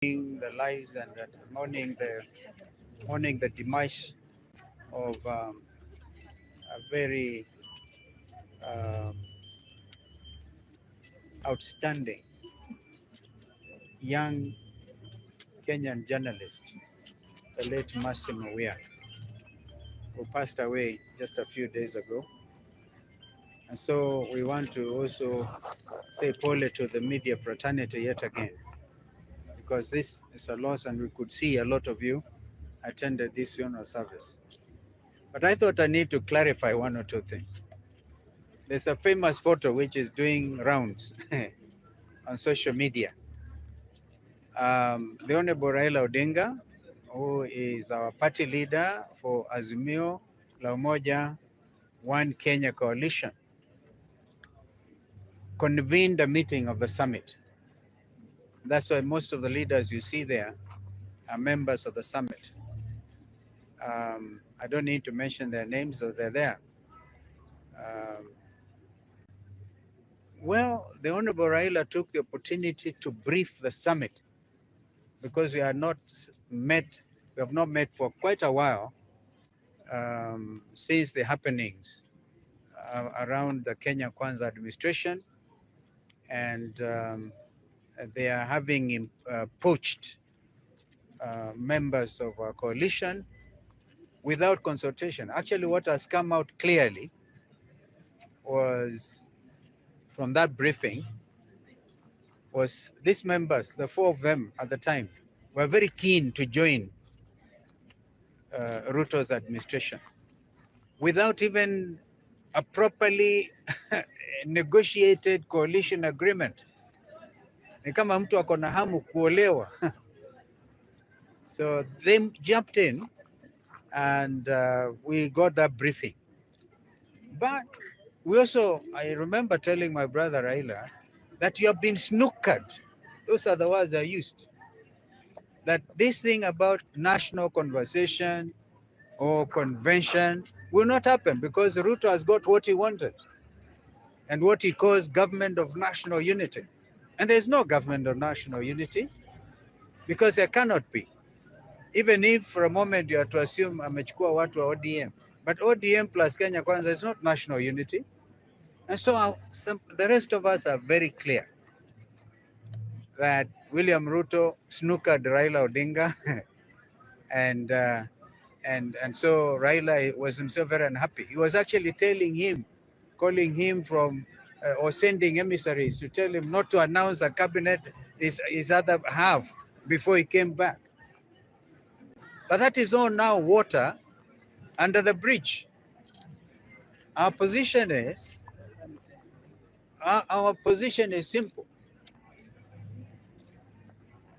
the lives and mourning the demise of a very um, outstanding young Kenyan journalist, the late Massimo Weah, who passed away just a few days ago. And so we want to also say pole to the media fraternity yet again, because this is a loss, and we could see a lot of you attended this funeral service. But I thought I need to clarify one or two things. There's a famous photo which is doing rounds on social media. The Honorable Raila Odinga, who is our party leader for Azimio la Umoja One Kenya Coalition, convened a meeting of the summit. That's why most of the leaders you see there are members of the summit. I don't need to mention their names, so they're there. Um, well, the Honorable Raila took the opportunity to brief the summit because we have not met for quite a while since the happenings around the Kenya Kwanza administration, and they are having poached members of our coalition without consultation. Actually, what has come out clearly was from that briefing was these members, the four of them at the time, were very keen to join Ruto's administration without even a properly negotiated coalition agreement. Ni kama mtu ako na hamu kuolewa. So they jumped in and we got that briefing. But we also, I remember telling my brother Raila that you have been snookered. Those are the words I used. That this thing about national conversation or convention will not happen because Ruto has got what he wanted and what he calls government of national unity. And there's no government of national unity because there cannot be. Even if for a moment you are to assume amechukua watu wa ODM. But ODM plus Kenya Kwanza is not national unity. And so the rest of us are very clear that William Ruto snookered Raila Odinga and so Raila was himself very unhappy. He was actually calling him from or sending emissaries to tell him not to announce a cabinet his other half before he came back. But that is all now water under the bridge. Our position is simple.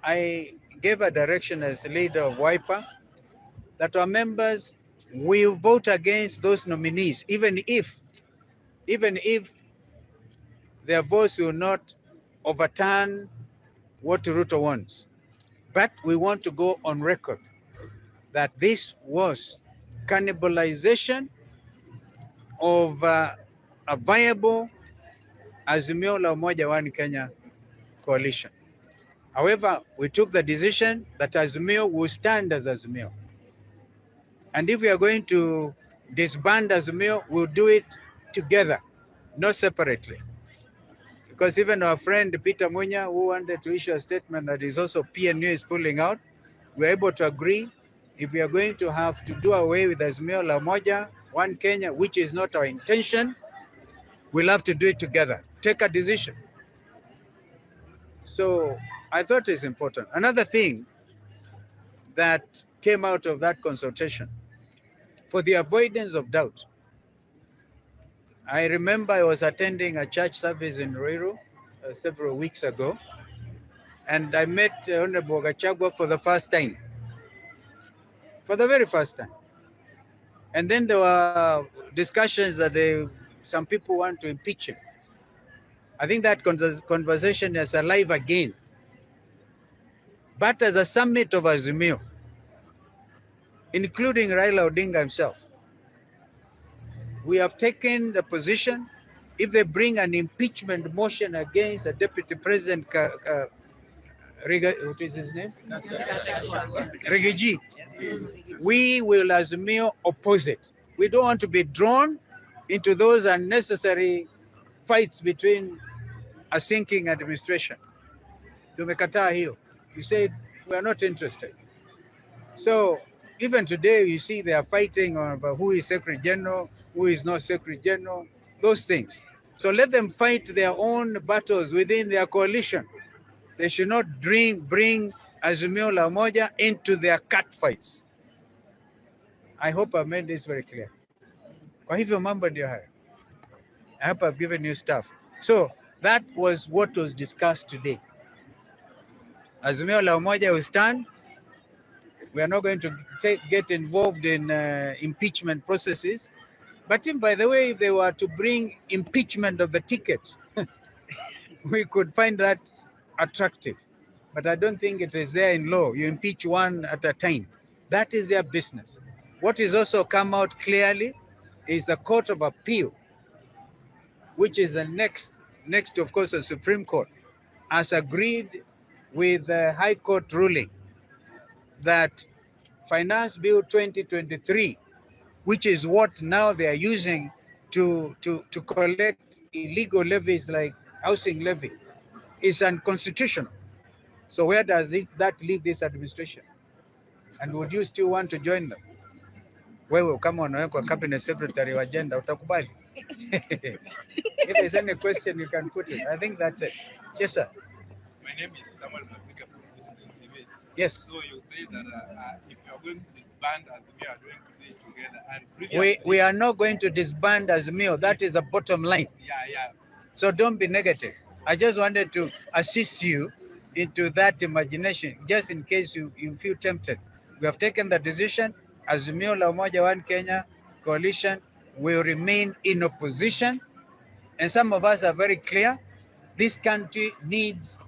I gave a direction as leader of Wiper that our members will vote against those nominees, even if their votes will not overturn what Ruto wants. But we want to go on record that this was cannibalization of a viable Azimio la Umoja One Kenya coalition. However, we took the decision that Azimio will stand as Azimio. And if we are going to disband Azimio, we'll do it together, not separately. Because even our friend Peter Munya, who wanted to issue a statement that is also PNU is pulling out, we're able to agree if we are going to have to do away with Azimio la Umoja One Kenya, which is not our intention, we'll have to do it together. Take a decision. So I thought it's important. Another thing that came out of that consultation, for the avoidance of doubt, I remember I was attending a church service in Ruiru several weeks ago, and I met Honorable Gachagua for the first time, for the very first time. And then there were discussions that some people want to impeach him. I think that conversation is alive again. But as a summit of Azimio, including Raila Odinga himself, we have taken the position, if they bring an impeachment motion against a deputy president, what is his name? Rigiji. We will Azimio oppose it. We don't want to be drawn into those unnecessary fights between a sinking administration. Tumekataa hiyo. You said we are not interested. So even today, you see they are fighting over who is Secretary General, who is not Secretary General, those things. So let them fight their own battles within their coalition. They should not bring Azimio la Umoja into their cat fights. I hope I've made this very clear. Kwa hivyo mambo ndio hayo. I hope I've given you stuff. So that was what was discussed today. Azimio la Umoja will stand. We are not going to get involved in impeachment processes. But by the way, if they were to bring impeachment of the ticket, we could find that attractive. But I don't think it is there in law. You impeach one at a time. That is their business. What is also come out clearly is the Court of Appeal, which is the next of course, the Supreme Court, has agreed with the High Court ruling that Finance Bill 2023, which is what now they are using to collect illegal levies like housing levy, is unconstitutional. So where does that leave this administration? And would you still want to join them? Wewe kama unawekwa cabinet secretary wa agenda utakubali? If there's any question, you can put it. I think that's it. Yes, sir. My name is Samuel Masika from Citizen TV. Yes. So you say that if you are going to disband Azimio, you are going to do it together. And we are not going to disband Azimio. That is the bottom line. Yeah. So don't be negative. I just wanted to assist you into that imagination, just in case you feel tempted. We have taken the decision. Azimio la Umoja One Kenya coalition will remain in opposition. And some of us are very clear. This country needs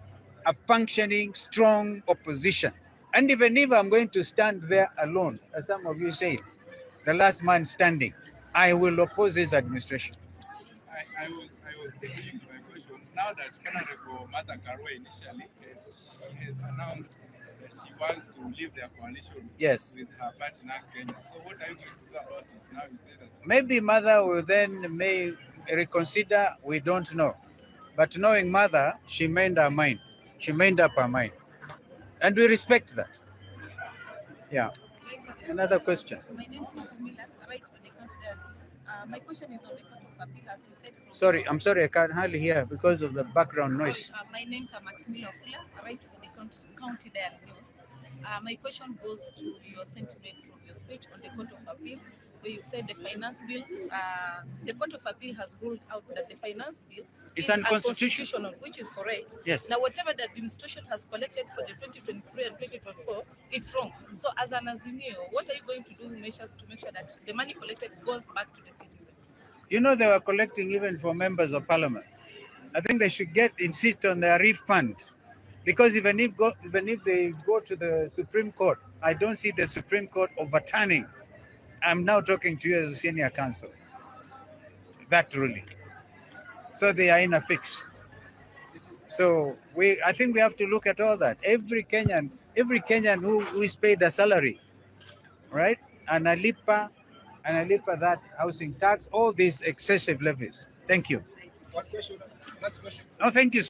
a functioning, strong opposition. And even if I'm going to stand there alone, as some of you say, the last man standing, I will oppose this administration. I was thinking my question. Now that Honorable Martha Karua initially she has announced that she wants to leave their coalition with her partner Kenya. So what are you going to do about it now? You say that maybe Mother will then may reconsider. We don't know. But knowing Mother, she made her mind. She made up her mind. And we respect that. Yeah. Another question. My name is Maximilian, right for the country. My question is on the Court of Appeal, as you said. I'm sorry, I can't hardly hear because of the background noise. Sorry, my name is Maximilian Fula, right for the county diary news. My question goes to your sentiment from your speech on the Court of Appeal, where you said the finance bill, the Court of Appeal has ruled out that the finance bill is unconstitutional, which is correct. Yes. Now, whatever the administration has collected for the 2023 and 2024, it's wrong. So, as an Azimio, what are you going to do measures to make sure that the money collected goes back to the citizen? You know, they were collecting even for members of parliament. I think they should insist on their refund, because even if they go to the Supreme Court, I don't see the Supreme Court overturning. I'm now talking to you as a senior counsel. That ruling. So they are in a fix. So I think we have to look at all that. Every Kenyan who is paid a salary, right? Analipa that housing tax, all these excessive levies. Thank you. one question, last question. No, thank you.